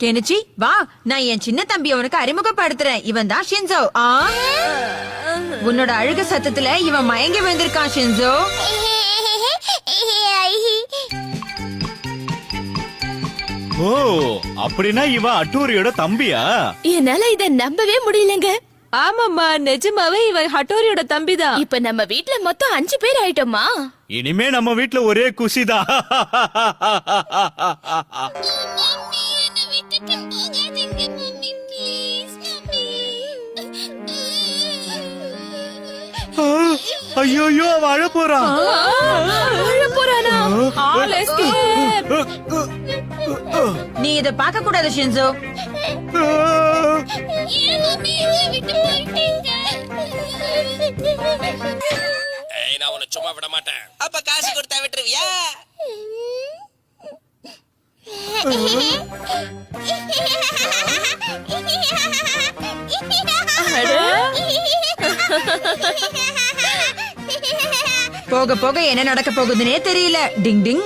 Kenichi வா, நான் என் சின்ன தம்பி உனக்கு அறிமுகப்படுத்துறேன். இவன் தான் ஷின்சோ. உன்னோட அழுக சத்தத்துல இவன் மயங்கி வந்திருக்கான் ஷின்சோ. ஓ, அப்படின்னா இவன் அட்டூரியோட தம்பியா? என்னால இத நம்பவே முடியலங்க. ஆமாம்மா, நிஜமாவே இவன் ஹட்டோரியோட தம்பிதான். இப்ப நம்ம வீட்ல மொத்தம் 5 பேர் ஆயிட்டோமா? இனிமே நம்ம வீட்ல ஒரே குஷிதான். ஐயோ, வாழ போறான். நீ இத பாக்க கூடாது ஷின்சோ. நான் உன்னை சும்மா விட மாட்டேன். அப்ப காசு கொடுத்தா விட்டுருவியா? போக போக என்ன நடக்க போகுதுன்னே தெரியல. டிங் டிங்.